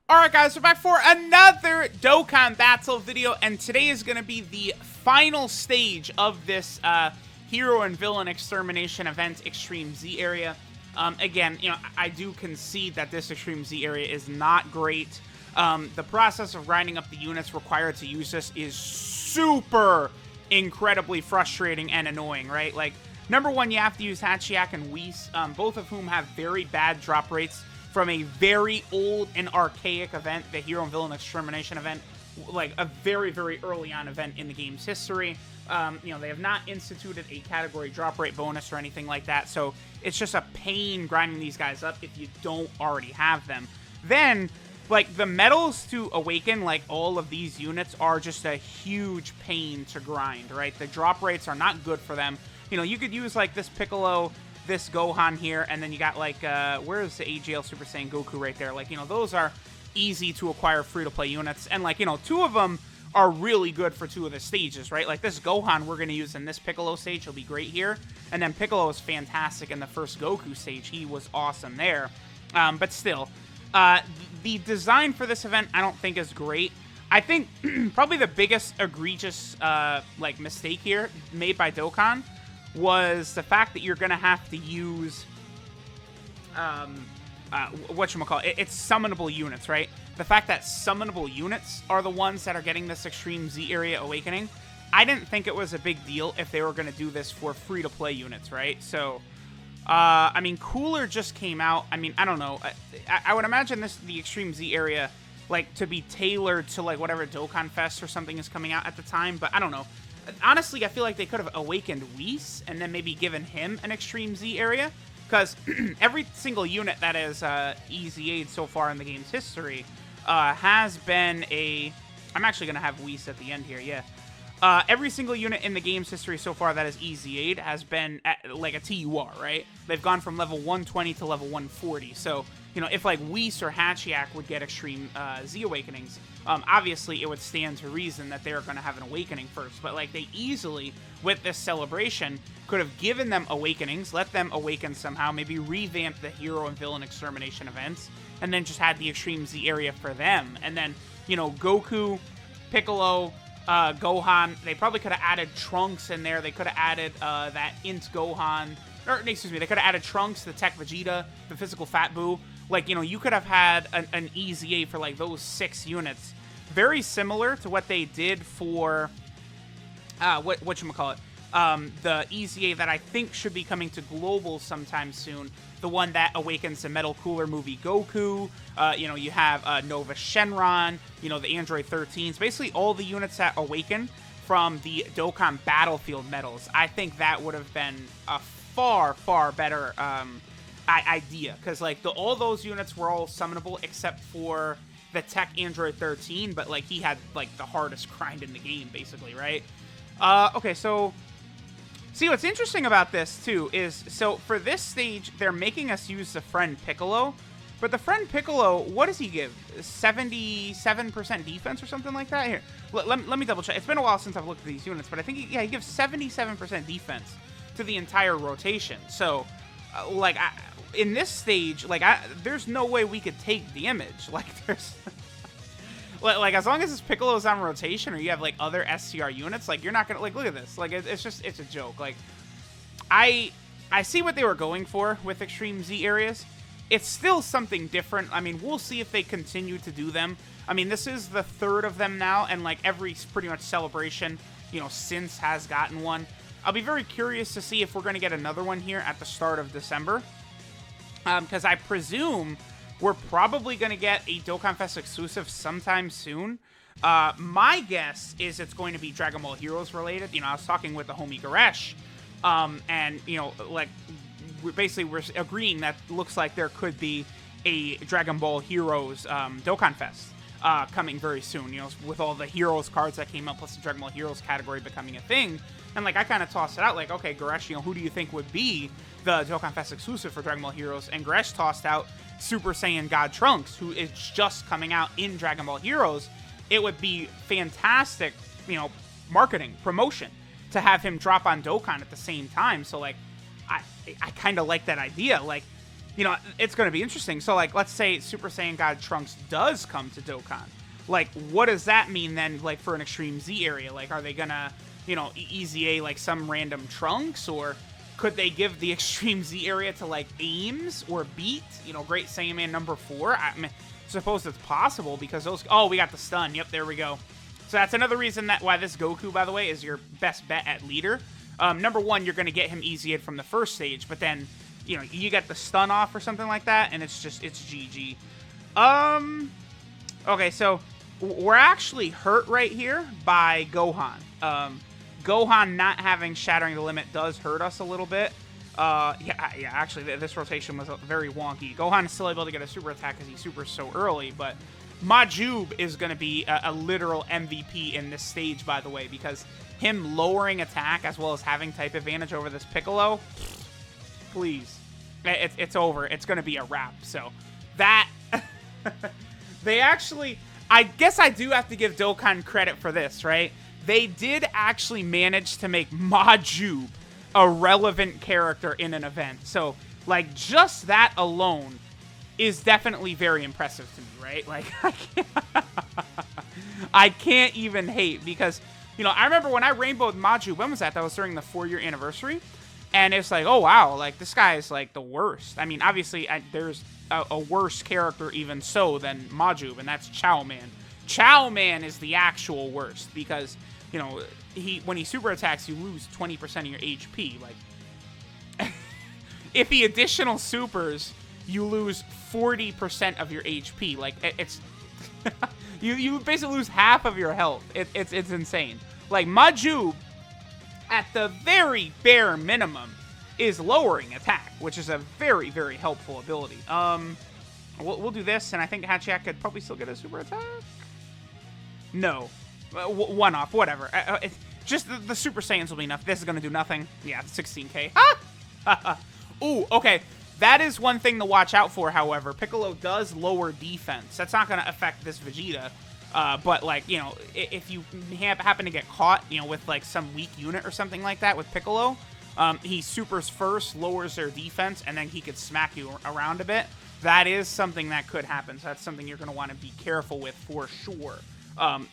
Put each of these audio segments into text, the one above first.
Alright guys, we're back for another Dokkan Battle video, and today is going to be the final stage of this Hero and Villain Extermination event, Extreme Z area. Again, I do concede that this Extreme Z area is not great. The process of grinding up the units required to use this is super incredibly frustrating and annoying, right? Like, number one, you have to use Hachiyak and Whis, both of whom have very bad drop rates from a very old and archaic event, the Hero and Villain Extermination event, like a very, very early on event in the game's history. They have not instituted a category drop rate bonus or anything like that, so it's just a pain grinding these guys up if you don't already have them. Then, like, the medals to awaken, like, all of these units are just a huge pain to grind, right? The drop rates are not good for them. You could use, like, this Piccolo, this Gohan here, and then you got, like, where's the AGL Super Saiyan Goku right there? Like, those are easy to acquire free-to-play units, and, like, two of them are really good for two of the stages, right? Like, this Gohan we're going to use in this Piccolo stage, he'll be great here, and then Piccolo is fantastic in the first Goku stage. He was awesome there, but still, the design for this event I don't think is great. I think probably the biggest egregious, mistake here made by Dokkan was the fact that you're going to have to use, whatchamacallit, it's summonable units, right? The fact that summonable units are the ones that are getting this Extreme Z area awakening, I didn't think it was a big deal if they were going to do this for free-to-play units, right? So, I mean, Cooler just came out. I mean, I don't know. I would imagine the Extreme Z area, like, to be tailored to, like, whatever Dokkan Fest or something is coming out at the time, but I don't know. Honestly, I feel like they could have awakened Whis and then maybe given him an Extreme Z area, because every single unit that is EZA'd so far in the game's history has been a... I'm actually going to have Whis at the end here, yeah. Every single unit in the game's history so far that is EZA'd has been at, like, a TUR, right? They've gone from level 120 to level 140, so, if, like, Whis or Hachiyak would get Extreme Z Awakenings, obviously it would stand to reason that they're going to have an awakening first, but, like, they easily, with this celebration, could have given them awakenings, let them awaken somehow, maybe revamp the Hero and Villain Extermination events, and then just had the Extreme Z area for them, and then, Goku, Piccolo, Gohan, they probably could have added Trunks in there. They could have added that Int Gohan, or excuse me, they could have added Trunks, the Tech Vegeta, the Physical Fat Buu. Like, you could have had an EZA for, like, those 6 units. Very similar to what they did for, whatchamacallit, the EZA that I think should be coming to Global sometime soon. The one that awakens the Metal Cooler movie Goku. You have Nova Shenron, the Android 13s. Basically, all the units that awaken from the Dokkan Battlefield medals. I think that would have been a far, far better idea. Because, like, all those units were all summonable except for the Tech Android 13. But, like, he had, like, the hardest grind in the game, basically, right? Okay, so... See, what's interesting about this, too, is, so for this stage, they're making us use the Friend Piccolo, but the Friend Piccolo, what does he give? 77% defense or something like that? Here, let me double check. It's been a while since I've looked at these units, but I think, he gives 77% defense to the entire rotation. So, in this stage, there's no way we could take the image. Like, there's... Like, as long as this Piccolo's on rotation or you have, like, other SCR units, like, you're not gonna, like, look at this. Like, it's a joke. Like, I see what they were going for with Extreme Z areas. It's still something different. I mean, we'll see if they continue to do them. I mean, this is the 3rd of them now, and, like, every pretty much celebration, since has gotten one. I'll be very curious to see if we're gonna get another one here at the start of December. Because I presume... we're probably going to get a Dokkan Fest exclusive sometime soon. My guess is it's going to be Dragon Ball Heroes related. I was talking with the homie Goresh, and, like, we're agreeing that looks like there could be a Dragon Ball Heroes Dokkan Fest coming very soon, with all the Heroes cards that came out, plus the Dragon Ball Heroes category becoming a thing. And, like, I kind of tossed it out, like, okay, Goresh, who do you think would be the Dokkan Fest exclusive for Dragon Ball Heroes? And Goresh tossed out Super Saiyan God Trunks, who is just coming out in Dragon Ball Heroes. It would be fantastic, marketing, promotion, to have him drop on Dokkan at the same time. So, like, I kind of like that idea. Like, you know, it's going to be interesting. So, like, let's say Super Saiyan God Trunks does come to Dokkan. Like, what does that mean then, like, for an Extreme Z area? Like, are they going to, you know, EZA, like, some random Trunks? Or could they give the Extreme Z area to, like, Ames or Beat? You know, Great Saiyaman number 4? I mean, suppose it's possible because those... Oh, we got the stun. Yep, there we go. So that's another reason that why this Goku, by the way, is your best bet at leader. Number 1, you're going to get him EZA'd from the first stage, but then, you know, you get the stun off or something like that, and it's just, it's GG. Okay, so we're actually hurt right here by Gohan. Gohan not having Shattering the Limit does hurt us a little bit. Yeah, actually, this rotation was very wonky. Gohan is still able to get a super attack because he supers so early, but Majub is going to be a literal MVP in this stage, by the way, because him lowering attack as well as having type advantage over this Piccolo, please, it's over. It's going to be a wrap. So that, they actually, I guess I do have to give Dokkan credit for this, right? They did actually manage to make Majub a relevant character in an event. So, like, just that alone is definitely very impressive to me, right? Like, I can't even hate because, you know, I remember when I rainbowed Majub, when was that? That was during the 4-year anniversary. And it's like, oh, wow, like, this guy is, like, the worst. I mean, obviously, there's a worse character even so than Majub, and that's Chow Man. Chow Man is the actual worst because, you know, when he super attacks, you lose 20% of your HP. Like, if he additional supers, you lose 40% of your HP. Like, it's... you basically lose half of your health. It's insane. Like, Majub, at the very bare minimum, is lowering attack, which is a very, very helpful ability. We'll do this, and I think Hachiak could probably still get a super attack. No. One off, whatever. Just the Super Saiyans will be enough. This is going to do nothing. Yeah, 16k. Ah! Ooh, okay. That is one thing to watch out for, however. Piccolo does lower defense. That's not going to affect this Vegeta. But, like, you know, if you happen to get caught, you know, with, like, some weak unit or something like that with Piccolo, he supers first, lowers their defense, and then he could smack you around a bit. That is something that could happen. So that's something you're going to want to be careful with for sure.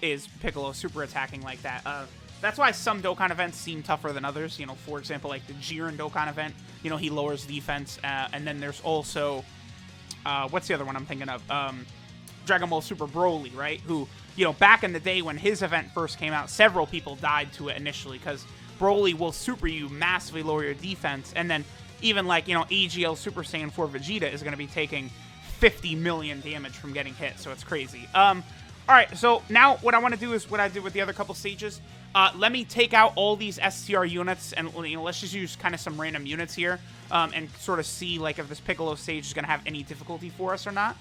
Is Piccolo super attacking like that. That's why some Dokkan events seem tougher than others. You know, for example, like the Jiren Dokkan event, you know, he lowers defense. And then there's also, what's the other one I'm thinking of? Dragon Ball Super Broly, right? Who, you know, back in the day when his event first came out, several people died to it initially because Broly will super you, massively lower your defense. And then even like, you know, AGL Super Saiyan 4 Vegeta is going to be taking 50 million damage from getting hit. So it's crazy. All right, so now what I want to do is what I did with the other couple stages. Let me take out all these STR units, and, you know, let's just use kind of some random units here, and sort of see, like, if this Piccolo stage is going to have any difficulty for us or not.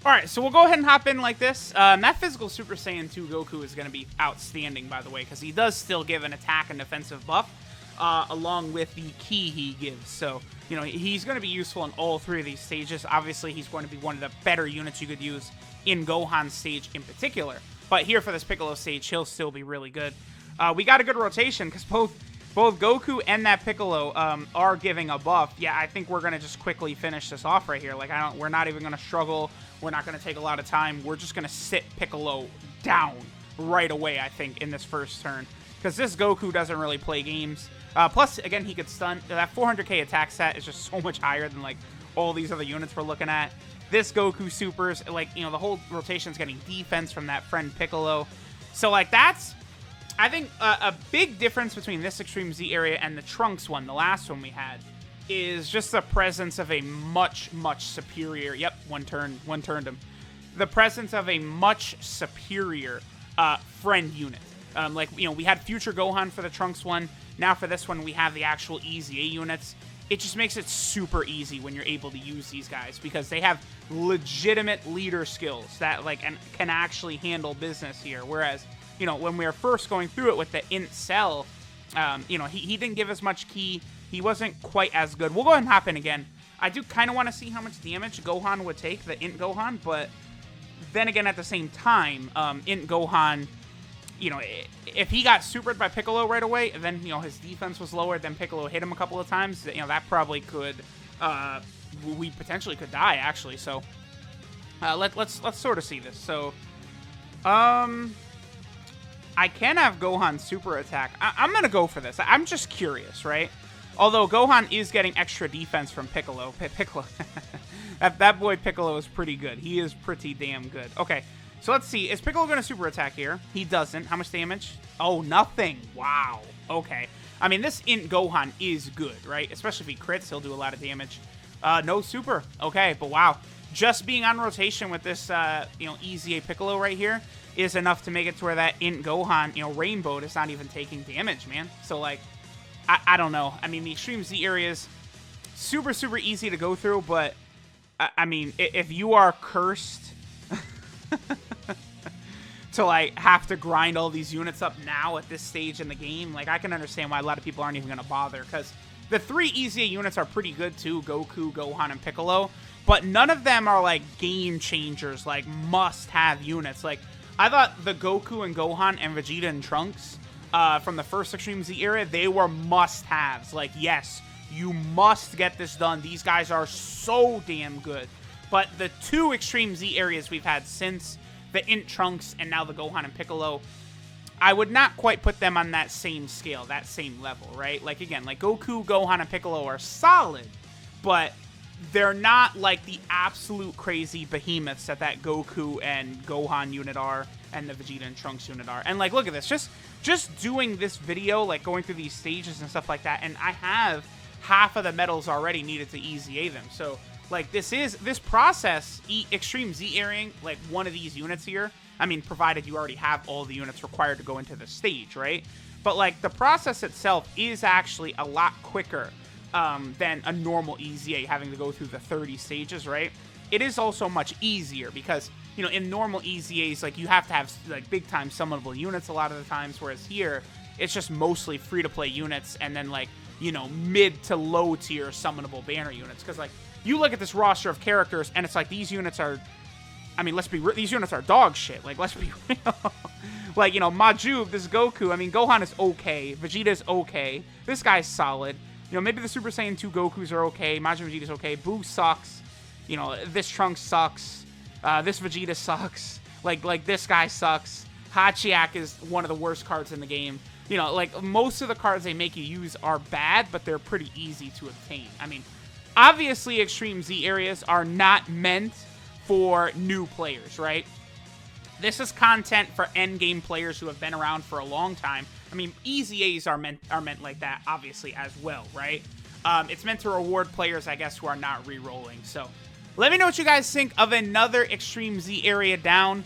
All right, so we'll go ahead and hop in like this. That physical Super Saiyan 2 Goku is going to be outstanding, by the way, because he does still give an attack and defensive buff, along with the ki he gives. So, you know, he's going to be useful in all 3 of these stages. Obviously, he's going to be one of the better units you could use in Gohan's stage in particular. But here for this Piccolo stage, he'll still be really good. We got a good rotation because both Goku and that Piccolo are giving a buff. Yeah, I think we're going to just quickly finish this off right here. Like, we're not even going to struggle. We're not going to take a lot of time. We're just going to sit Piccolo down right away, I think, in this first turn. Because this Goku doesn't really play games. Plus, again, he could stun. That 400k attack stat is just so much higher than, like, all these other units we're looking at. This Goku supers, like, you know, the whole rotation's getting defense from that friend Piccolo. So, like, that's, I think, a big difference between this Extreme Z area and the Trunks one, the last one we had, is just the presence of a much, much superior, yep, one turned him. The presence of a much superior friend unit. Like, you know, we had Future Gohan for the Trunks one. Now for this one, we have the actual EZA units. It just makes it super easy when you're able to use these guys because they have legitimate leader skills that, like, and can actually handle business here. Whereas, you know, when we were first going through it with the Int Cell, you know, he didn't give as much ki. He wasn't quite as good. We'll go ahead and hop in again. I do kind of want to see how much damage Gohan would take, the Int Gohan, but then again, at the same time, Int Gohan, you know, if he got supered by Piccolo right away, then, you know, his defense was lower, then Piccolo hit him a couple of times, you know, that probably could we potentially could die, actually. So let's sort of see this. So I can have Gohan super attack. I'm gonna go for this. I'm just curious, right? Although Gohan is getting extra defense from Piccolo. Piccolo. that boy Piccolo is pretty good. He is pretty damn good. Okay, so let's see. Is Piccolo going to super attack here? He doesn't. How much damage? Oh, nothing. Wow. Okay. I mean, this Int Gohan is good, right? Especially if he crits, he'll do a lot of damage. No super. Okay, but wow. Just being on rotation with this, Easy A Piccolo right here is enough to make it to where that Int Gohan, Rainbowed is not even taking damage, man. So, like, I don't know. I mean, the Extreme Z area is super, super easy to go through, but, I mean, if you are cursed to, like, have to grind all these units up now at this stage in the game, like, I can understand why a lot of people aren't even going to bother, because the 3 Easy A units are pretty good, too, Goku, Gohan, and Piccolo, but none of them are, like, game changers, like, must-have units. Like, I thought the Goku and Gohan and Vegeta and Trunks from the first Extreme Z era, they were must-haves. Like, yes, you must get this done. These guys are so damn good. But the 2 Extreme Z areas we've had since the Int Trunks and now the Gohan and Piccolo, I would not quite put them on that same scale, that same level, right? Like, again, like Goku, Gohan, and Piccolo are solid, but they're not like the absolute crazy behemoths that Goku and Gohan unit are and the Vegeta and Trunks unit are. And, like, look at this. Just doing this video, like, going through these stages and stuff like that, and I have half of the medals already needed to Easy A them. So, like, this process, Extreme Z airing, like, one of these units here, I mean, provided you already have all the units required to go into the stage, right? But, like, the process itself is actually a lot quicker than a normal Easy A having to go through the 30 stages, right? It is also much easier because, in normal Easy A's, like, you have to have, like, big-time summonable units a lot of the times, whereas here, it's just mostly free-to-play units and then, like, mid to low-tier summonable banner units. Because, like, you look at this roster of characters, and it's like, these units are, I mean, these units are dog shit. Like, let's be real. Like, Majub, this Goku, I mean, Gohan is okay. Vegeta's okay. This guy's solid. Maybe the Super Saiyan 2 Gokus are okay. Majin Vegeta's okay. Boo sucks. This Trunks sucks. This Vegeta sucks. Like this guy sucks. Hachiak is one of the worst cards in the game. Like, most of the cards they make you use are bad, but they're pretty easy to obtain. I mean, obviously, Extreme Z areas are not meant for new players, right? This is content for endgame players who have been around for a long time. I mean, Easy A's are meant like that, obviously, as well, right? It's meant to reward players, I guess, who are not re-rolling. So, let me know what you guys think of another Extreme Z area down.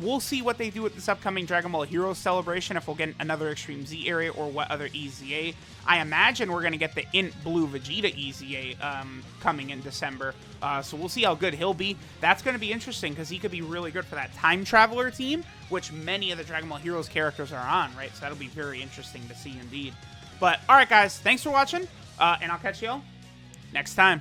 We'll see what they do with this upcoming Dragon Ball Heroes celebration, if we'll get another Extreme Z area or what other Easy A. I imagine we're going to get the Int Blue Vegeta Easy A coming in December. So we'll see how good he'll be. That's going to be interesting because he could be really good for that Time Traveler team, which many of the Dragon Ball Heroes characters are on, right? So that'll be very interesting to see indeed. But, alright guys, thanks for watching, and I'll catch y'all next time.